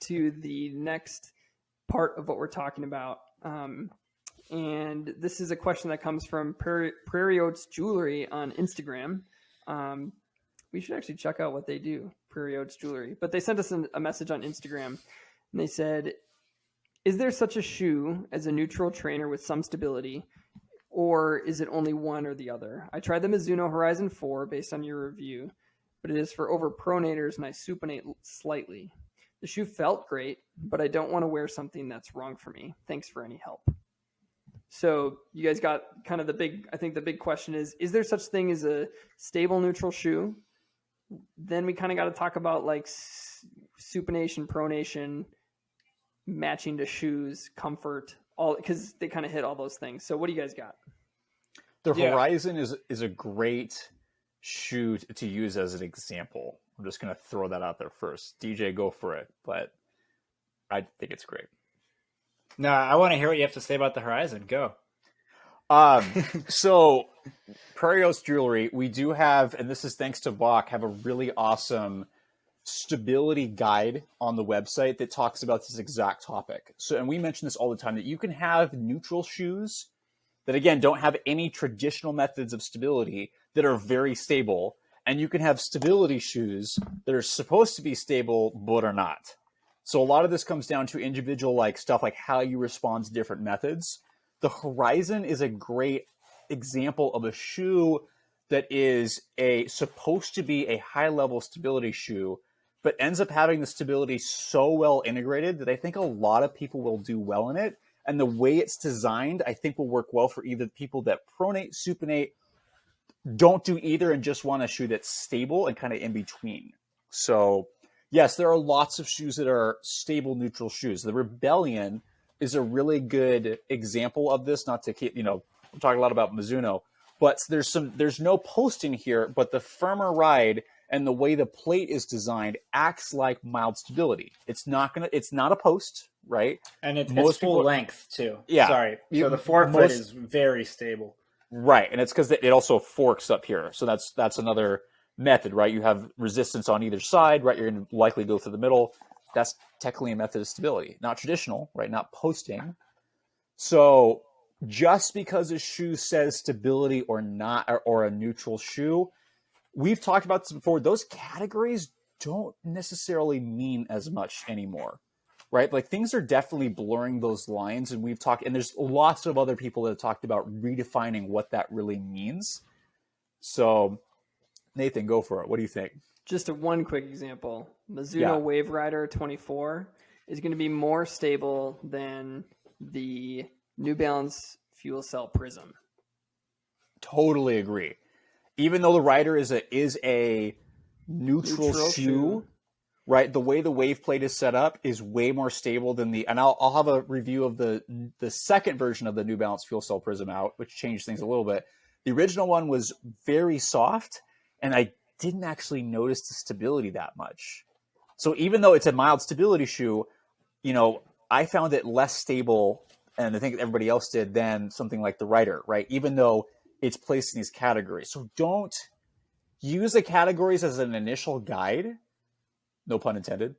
to the next part of what we're talking about. And this is a question that comes from Prairie Oats Jewelry on Instagram. We should actually check out what they do, Prairie Oats Jewelry. But they sent us a message on Instagram, and they said, is there such a shoe as a neutral trainer with some stability, or is it only one or the other? I tried the Mizuno Horizon 4 based on your review, but it is for overpronators and I supinate slightly. The shoe felt great, but I don't want to wear something that's wrong for me. Thanks for any help. So you guys got kind of the big question is there such thing as a stable neutral shoe? Then we kind of got to talk about like supination, pronation, matching to shoes, comfort, all, because they kind of hit all those things. So what do you guys got? The Horizon is a great shoe to use as an example. I'm just going to throw that out there first. DJ, go for it. But I think it's great. No, I want to hear what you have to say about the Horizon. Go. So Prairie Oats Jewelry, we do have, and this is thanks to Bach, have a really awesome stability guide on the website that talks about this exact topic. So, and we mention this all the time, that you can have neutral shoes that, again, don't have any traditional methods of stability that are very stable. And you can have stability shoes that are supposed to be stable, but are not. So a lot of this comes down to individual like stuff like how you respond to different methods. The Horizon is a great example of a shoe that is supposed to be a high-level stability shoe, but ends up having the stability so well integrated that I think a lot of people will do well in it. And the way it's designed, I think will work well for either people that pronate, supinate, don't do either, and just want a shoe that's stable and kind of in between. So yes, there are lots of shoes that are stable neutral shoes. The Rebellion is a really good example of this. Not to keep, we're talking a lot about Mizuno, but there's no posting here, but the firmer ride and the way the plate is designed acts like mild stability. It's not a post, right? And it's full length too. Yeah. Sorry. So the forefoot is very stable. Right. And it's because it also forks up here. So that's another method, right? You have resistance on either side, right? You're going to likely go through the middle. That's technically a method of stability. Not traditional, right? Not posting. So just because a shoe says stability or not, or a neutral shoe, we've talked about this before. Those categories don't necessarily mean as much anymore, right? Like things are definitely blurring those lines. And and there's lots of other people that have talked about redefining what that really means. So Nathan, go for it. What do you think? Just one quick example. Mizuno Wave Rider 24 is going to be more stable than the New Balance Fuel Cell Prism. Totally agree. Even though the Rider is a neutral shoe, right? The way the wave plate is set up is way more stable than and I'll have a review of the second version of the New Balance Fuel Cell Prism out, which changed things a little bit. The original one was very soft, and I didn't actually notice the stability that much. So even though it's a mild stability shoe, I found it less stable, and I think everybody else did, than something like the Rider, right? Even though it's placed in these categories. So don't use the categories as an initial guide, no pun intended.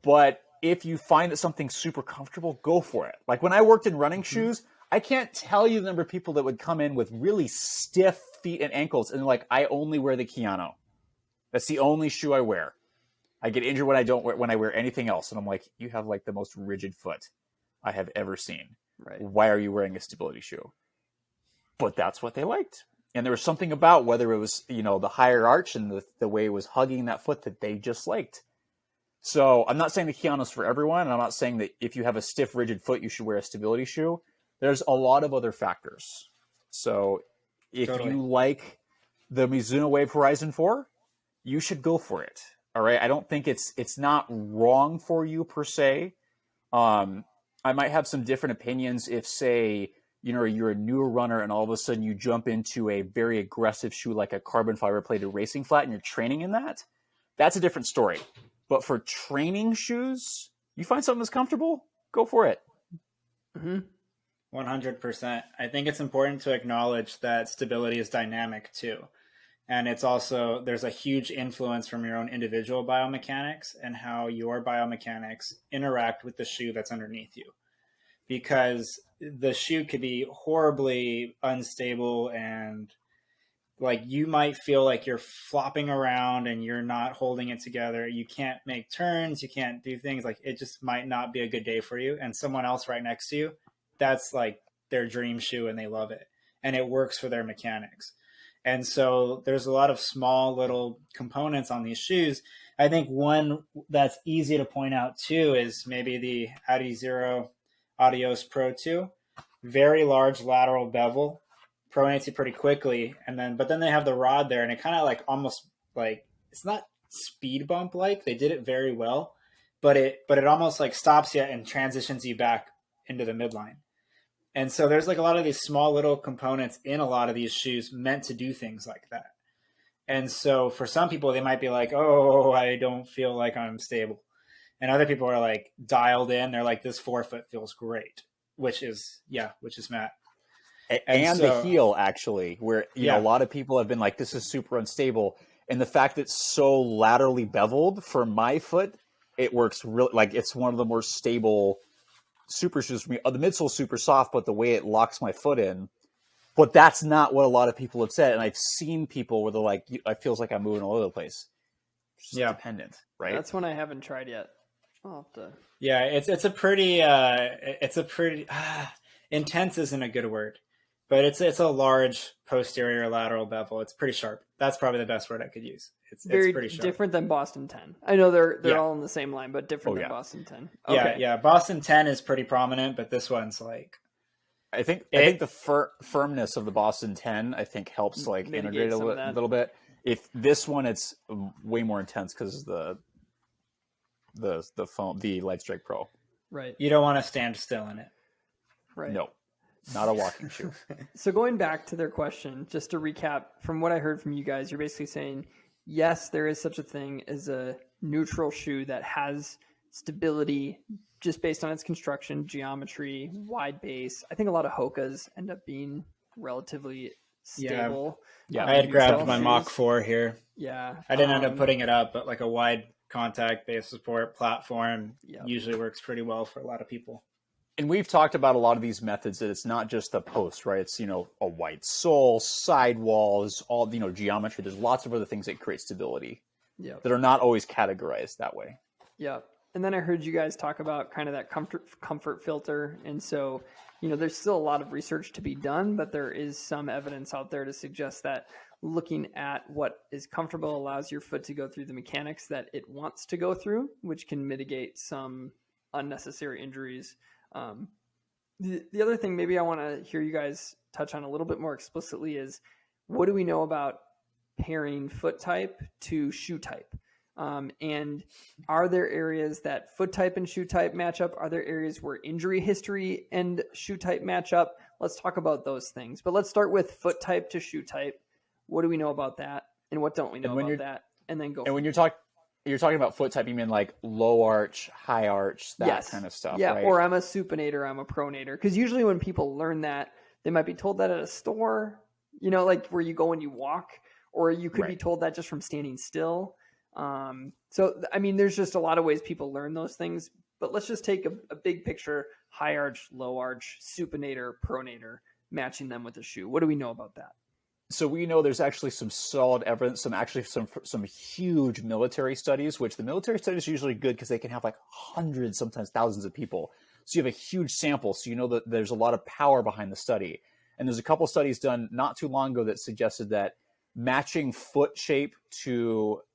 But if you find that something's super comfortable, go for it. Like when I worked in running shoes, I can't tell you the number of people that would come in with really stiff feet and ankles and like, I only wear the Keanu. That's the only shoe I wear. I get injured when I wear anything else. And I'm like, you have like the most rigid foot I have ever seen. Right. Why are you wearing a stability shoe? But that's what they liked. And there was something about whether it was, the higher arch and the way it was hugging that foot that they just liked. So I'm not saying the Keanu's for everyone. And I'm not saying that if you have a stiff, rigid foot, you should wear a stability shoe. There's a lot of other factors. So if you like the Mizuno Wave Horizon 4, you should go for it. All right. I don't think it's not wrong for you per se. I might have some different opinions if, say, you're a newer runner and all of a sudden you jump into a very aggressive shoe like a carbon fiber plated racing flat and you're training in that. That's a different story. But for training shoes, you find something that's comfortable, go for it. Mm-hmm. 100%. I think it's important to acknowledge that stability is dynamic too. And it's also, there's a huge influence from your own individual biomechanics and how your biomechanics interact with the shoe that's underneath you. Because the shoe could be horribly unstable, and like you might feel like you're flopping around and you're not holding it together. You can't make turns, you can't do things, like it just might not be a good day for you. And someone else right next to you, that's like their dream shoe and they love it and it works for their mechanics. And so there's a lot of small little components on these shoes. I think one that's easy to point out too is maybe the Adizero Adios Pro 2. Very large lateral bevel, pronates you pretty quickly, but then they have the rod there, and it kind of like almost like, it's not speed bump like, they did it very well, but it almost like stops you and transitions you back into the midline. And so there's like a lot of these small little components in a lot of these shoes meant to do things like that. And so for some people, they might be like, oh, I don't feel like I'm stable. And other people are like dialed in. They're like, this forefoot feels great, which is Matt. And so, the heel, actually, where you know, a lot of people have been like, this is super unstable. And the fact that it's so laterally beveled for my foot, it works really, like it's one of the more stable super shoes for me. The midsole's super soft, but the way it locks my foot in. But that's not what a lot of people have said. And I've seen people where they're like, it feels like I'm moving all over the place. It's just dependent, right? That's one I haven't tried yet. I'll have to... Yeah, it's a pretty intense isn't a good word, but it's a large posterior lateral bevel. It's pretty sharp. That's probably the best word I could use. It's pretty sharp. Different than Boston 10. I know they're all in the same line, but different than Boston 10. Okay. Yeah. Boston 10 is pretty prominent, but this one's like, I think the firmness of the Boston 10 I think helps like integrate a little bit. If this one, it's way more intense because the foam, the Light Strike Pro. Right. You don't want to stand still in it. Right. No, not a walking shoe. So going back to their question, just to recap from what I heard from you guys, you're basically saying, yes, there is such a thing as a neutral shoe that has stability just based on its construction, geometry, wide base. I think a lot of Hokas end up being relatively stable. Yeah. I had grabbed my Mach 4 here. Yeah. I didn't end up putting it up, but like a wide contact base support platform usually works pretty well for a lot of people. And we've talked about a lot of these methods that it's not just the post, right? It's, you know, a white sole, sidewalls, all, you know, geometry. There's lots of other things that create stability that are not always categorized that way. Yeah. And then I heard you guys talk about kind of that comfort filter. And so, you know, there's still a lot of research to be done, but there is some evidence out there to suggest that looking at what is comfortable allows your foot to go through the mechanics that it wants to go through, which can mitigate some unnecessary injuries. The other thing maybe I want to hear you guys touch on a little bit more explicitly is, what do we know about pairing foot type to shoe type? And are there areas that foot type and shoe type match up? Are there areas where injury history and shoe type match up? Let's talk about those things. But let's start with foot type to shoe type. What do we know about that? And what don't we know about that? And then go. And when you're talking about foot type, you mean like low arch, high arch, that kind of stuff, yeah, right? Or I'm a supinator, I'm a pronator. Because usually when people learn that, they might be told that at a store, you know, like where you go and you walk, or you could be told that just from standing still. So, I mean, there's just a lot of ways people learn those things, but let's just take a big picture: high arch, low arch, supinator, pronator, matching them with a shoe. What do we know about that? So we know there's actually some solid evidence, some huge military studies, which the military studies are usually good because they can have like hundreds, sometimes thousands of people. So you have a huge sample, so you know that there's a lot of power behind the study. And there's a couple studies done not too long ago that suggested that matching foot shape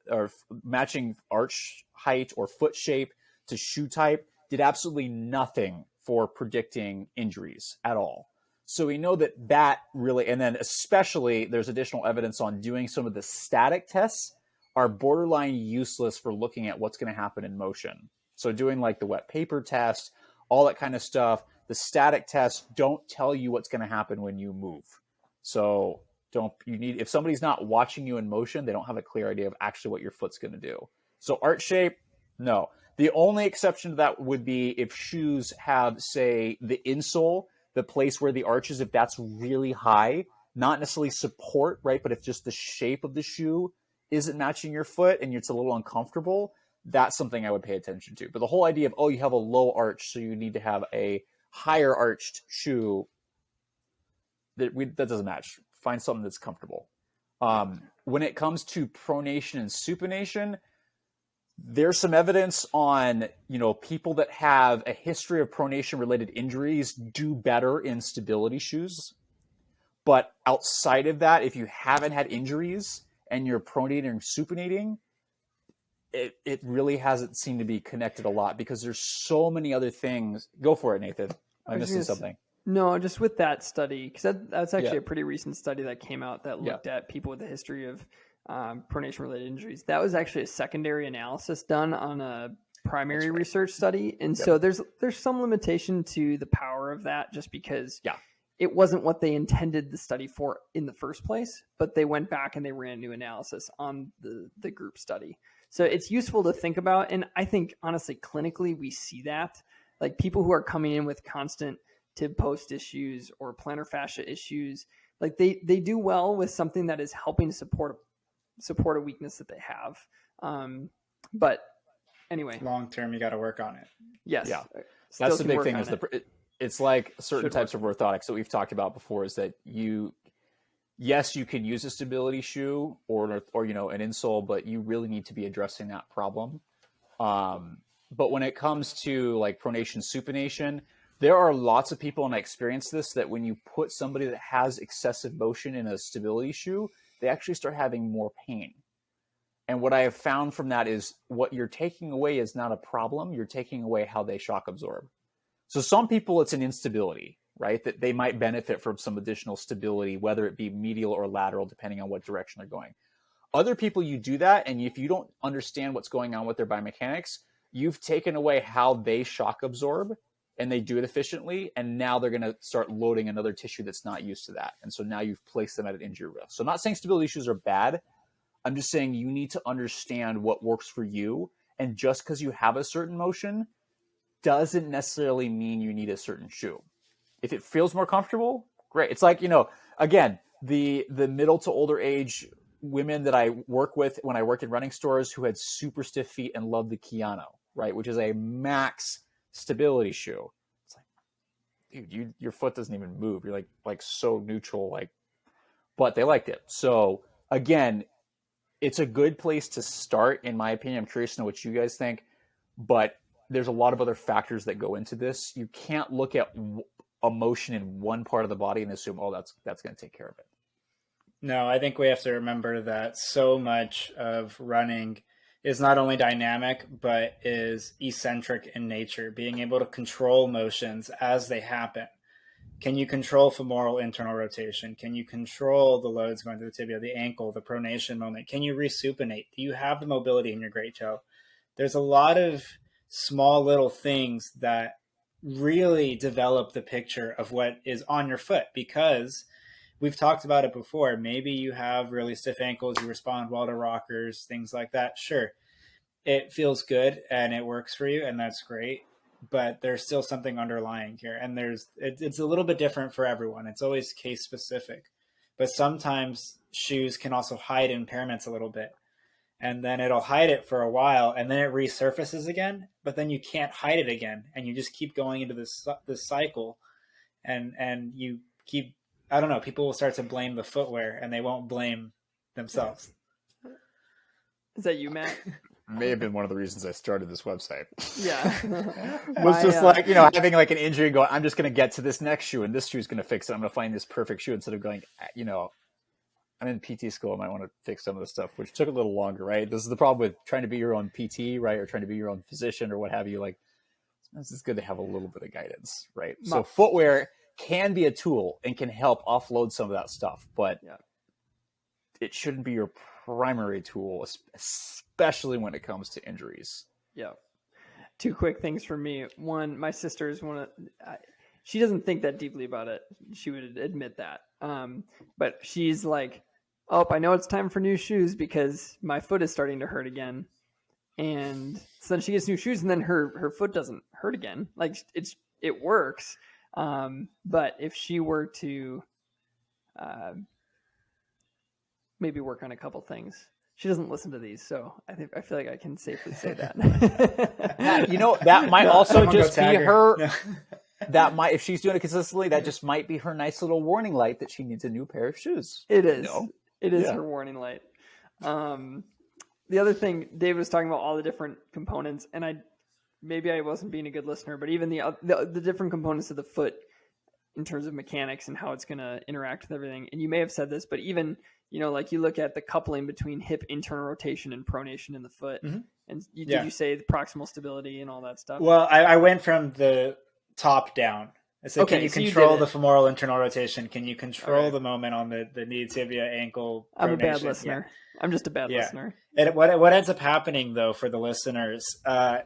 or matching arch height or foot shape to shoe type did absolutely nothing for predicting injuries at all. So we know that really, and then especially there's additional evidence on doing some of the static tests are borderline useless for looking at what's going to happen in motion. So doing like the wet paper test, all that kind of stuff, the static tests don't tell you what's going to happen when you move. So if somebody's not watching you in motion, they don't have a clear idea of actually what your foot's going to do. So arch shape, no. The only exception to that would be if shoes have, say, the insole, the place where the arch is, if that's really high, not necessarily support, right? But if just the shape of the shoe isn't matching your foot and it's a little uncomfortable, that's something I would pay attention to. But the whole idea of, oh, you have a low arch, so you need to have a higher arched shoe, that doesn't match. Find something that's comfortable. When it comes to pronation and supination, there's some evidence on, people that have a history of pronation related injuries do better in stability shoes. But outside of that, if you haven't had injuries and you're pronating and supinating, it really hasn't seemed to be connected a lot because there's so many other things. Go for it, Nathan. I'm missing something. No, just with that study, because that's actually a pretty recent study that came out that looked at people with a history of pronation-related injuries. That was actually a secondary analysis done on a primary research study, and so there's some limitation to the power of that, just because it wasn't what they intended the study for in the first place. But they went back and they ran new analysis on the group study, so it's useful to think about. And I think honestly, clinically, we see that like people who are coming in with constant tib post issues or plantar fascia issues, like they do well with something that is helping to support a weakness that they have. But anyway, long term, you got to work on it. Yes. Yeah. That's the big thing is it's like certain types of orthotics that we've talked about before is that you can use a stability shoe or an insole, but you really need to be addressing that problem. But when it comes to like pronation, supination, there are lots of people, and I experienced this, that when you put somebody that has excessive motion in a stability shoe, they actually start having more pain. And what I have found from that is what you're taking away is not a problem. You're taking away how they shock absorb. So some people, it's an instability, right? That they might benefit from some additional stability, whether it be medial or lateral, depending on what direction they're going. Other people, you do that, and if you don't understand what's going on with their biomechanics, you've taken away how they shock absorb, and they do it efficiently, and now they're going to start loading another tissue that's not used to that. And so now you've placed them at an injury risk. So I'm not saying stability issues are bad. I'm just saying you need to understand what works for you. And just because you have a certain motion doesn't necessarily mean you need a certain shoe. If it feels more comfortable, great. It's like, again, the middle to older age women that I work with when I work in running stores who had super stiff feet and loved the Keanu, right? Which is a max stability shoe. It's like, dude, your foot doesn't even move. You're like so neutral, but they liked it. So again, it's a good place to start, in my opinion. I'm curious to know what you guys think, but there's a lot of other factors that go into this. You can't look at a motion in one part of the body and assume, oh, that's going to take care of it. No, I think we have to remember that so much of running is not only dynamic, but is eccentric in nature, being able to control motions as they happen. Can you control femoral internal rotation? Can you control the loads going to the tibia, the ankle, the pronation moment? Can you resupinate? Do you have the mobility in your great toe? There's a lot of small little things that really develop the picture of what is on your foot, because we've talked about it before. Maybe you have really stiff ankles, you respond well to rockers, things like that. Sure, it feels good and it works for you, and that's great. But there's still something underlying here. And it's a little bit different for everyone. It's always case specific. But sometimes shoes can also hide impairments a little bit. And then it'll hide it for a while, and then it resurfaces again, but then you can't hide it again. And you just keep going into this cycle. And you keep, I don't know, people will start to blame the footwear and they won't blame themselves. Is that you, Matt? May have been one of the reasons I started this website. Yeah. Was just like, having like an injury and going, I'm just going to get to this next shoe and this shoe is going to fix it. I'm going to find this perfect shoe instead of going, I'm in PT school. I might want to fix some of the stuff, which took a little longer, right? This is the problem with trying to be your own PT, right? Or trying to be your own physician or what have you. Like, it's good to have a little bit of guidance, right? So footwear can be a tool and can help offload some of that stuff, but it shouldn't be your primary tool, especially when it comes to injuries. Yeah. Two quick things for me. One, my sister is she doesn't think that deeply about it. She would admit that. But she's like, oh, I know it's time for new shoes because my foot is starting to hurt again. And so then she gets new shoes and then her foot doesn't hurt again. Like it works. But if she were to, maybe work on a couple things. She doesn't listen to these, so I feel like I can safely say that. You know, that might also Someone go just be tag her. No. That might, if she's doing it consistently, that just might be her nice little warning light that she needs a new pair of shoes. It is. No. It is Yeah. her warning light. The other thing, Dave was talking about all the different components, and maybe I wasn't being a good listener, but even the different components of the foot in terms of mechanics and how it's going to interact with everything. And you may have said this, but even, like you look at the coupling between hip internal rotation and pronation in the foot. Mm-hmm. And did you say the proximal stability and all that stuff? Well, I went from the top down. So Okay, can you so you control did the it. femoral internal rotation? Can you control Alright. the moment on the knee, tibia, ankle, I'm a bad pronation? listener. I'm just a bad Yeah. listener. And what ends up happening, though, for the listeners,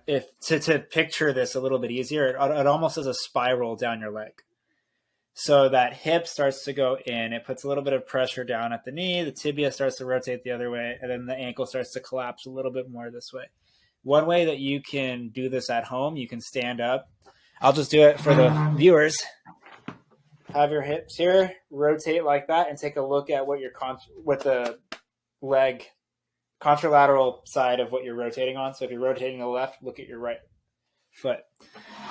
if to picture this a little bit easier, it almost is a spiral down your leg. So that hip starts to go in. It puts a little bit of pressure down at the knee. The tibia starts to rotate the other way, and then the ankle starts to collapse a little bit more this way. One way that you can do this at home, you can stand up. I'll just do it for the viewers. Have your hips here, rotate like that, and take a look at what what the leg contralateral side of what you're rotating on. So if you're rotating the left, look at your right foot.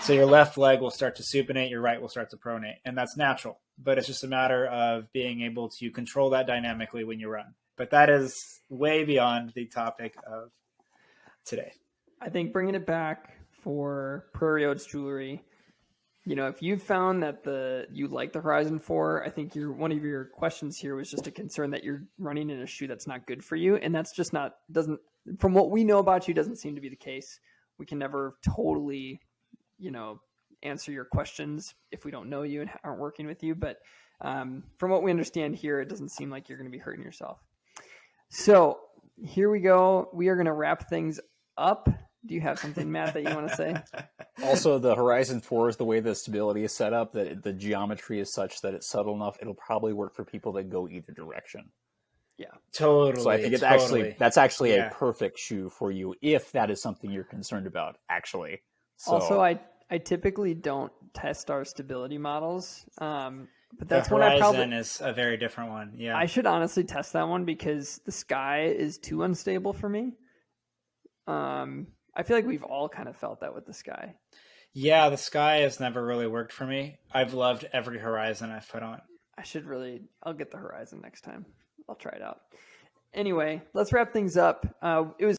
So your left leg will start to supinate, your right will start to pronate, and that's natural. But it's just a matter of being able to control that dynamically when you run. But that is way beyond the topic of today. I think bringing it back for Prairie Oats jewelry, if you've found that you like the Horizon 4, I think one of your questions here was just a concern that you're running in a shoe that's not good for you. And that's just from what we know about you, doesn't seem to be the case. We can never totally, answer your questions if we don't know you and aren't working with you. But from what we understand here, it doesn't seem like you're going to be hurting yourself. So here we go. We are going to wrap things up. Do you have something, Matt, that you want to say? Also, the Horizon 4 is the way the stability is set up, that the geometry is such that it's subtle enough. It'll probably work for people that go either direction. Yeah, totally. So I think that's actually a perfect shoe for you if that is something you're concerned about, actually. So, also, I typically don't test our stability models, but that's the when Horizon is a very different one. Yeah, I should honestly test that one because the Sky is too unstable for me. I feel like we've all kind of felt that with the Sky. Yeah, the Sky has never really worked for me. I've loved every Horizon I've put on. I'll get the Horizon next time. I'll try it out. Anyway, let's wrap things up. It was